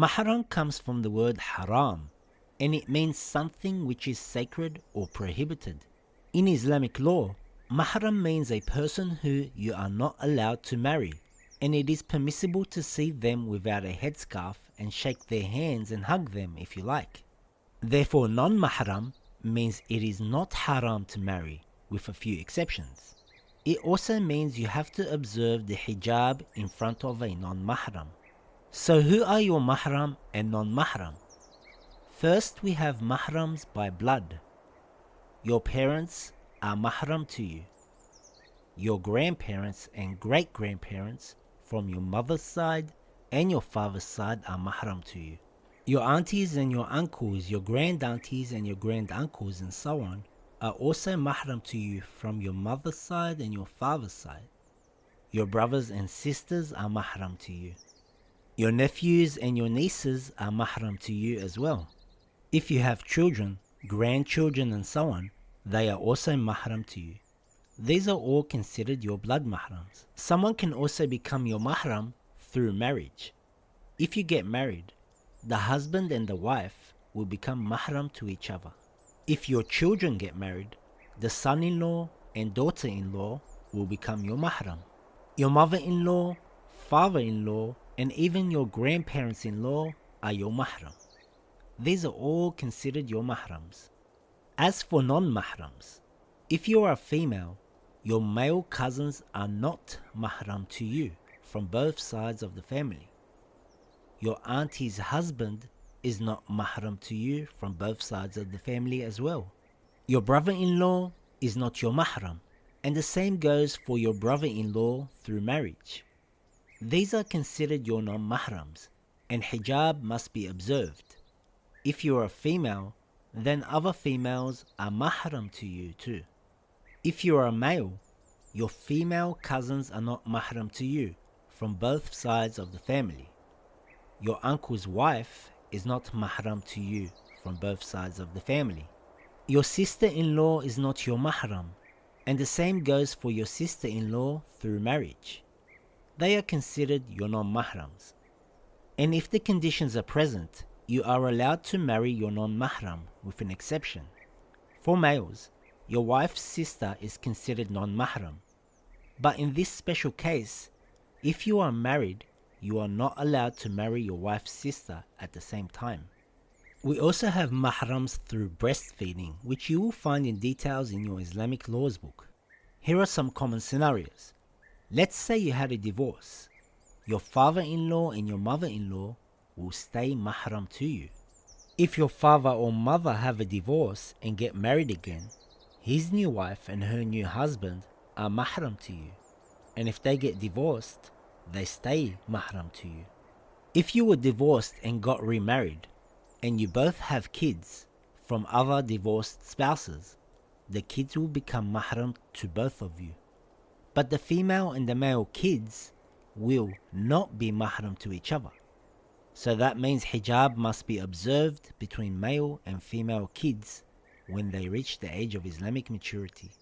Maharam comes from the word haram, and it means something which is sacred or prohibited. In Islamic law, Maharam means a person who you are not allowed to marry, and it is permissible to see them without a headscarf and shake their hands and hug them if you like. Therefore, non-Maharam means it is not haram to marry, with a few exceptions. It also means you have to observe the hijab in front of a non-Maharam. So who are your Maharam and non-Maharam? First, we have Mahrams by blood. Your parents are Maharam to you. Your grandparents and great-grandparents from your mother's side and your father's side are Maharam to you. Your aunties and your uncles, your grand-aunties and your grand-uncles and so on are also Maharam to you from your mother's side and your father's side. Your brothers and sisters are Maharam to you. Your nephews and your nieces are Maharam to you as well. If you have children, grandchildren and so on, they are also Maharam to you. These are all considered your blood Mahrams. Someone can also become your Maharam through marriage. If you get married, the husband and the wife will become Maharam to each other. If your children get married, the son-in-law and daughter-in-law will become your Maharam. Your mother-in-law, father-in-law, and even your grandparents-in-law are your Maharam. These are all considered your Mahrams. As for non-Mahrams, if you are a female, your male cousins are not Maharam to you from both sides of the family. Your auntie's husband is not Maharam to you from both sides of the family as well. Your brother-in-law is not your Maharam, and the same goes for your brother-in-law through marriage. These are considered your non-Mahrams, and hijab must be observed. If you are a female, then other females are Maharam to you too. If you are a male, your female cousins are not Maharam to you from both sides of the family. Your uncle's wife is not Maharam to you from both sides of the family. Your sister-in-law is not your Maharam, and the same goes for your sister-in-law through marriage. They are considered your non-Mahrams. And if the conditions are present, you are allowed to marry your non-Mahram with an exception. For males, your wife's sister is considered non-Mahram. But in this special case, if you are married, you are not allowed to marry your wife's sister at the same time. We also have Mahrams through breastfeeding, which you will find in details in your Islamic laws book. Here are some common scenarios. Let's say you had a divorce. Your father-in-law and your mother-in-law will stay Mahram to you. If your father or mother have a divorce and get married again, his new wife and her new husband are Mahram to you. And if they get divorced, they stay Mahram to you. If you were divorced and got remarried, and you both have kids from other divorced spouses, the kids will become Mahram to both of you. But the female and the male kids will not be Mahram to each other. So that means hijab must be observed between male and female kids when they reach the age of Islamic maturity.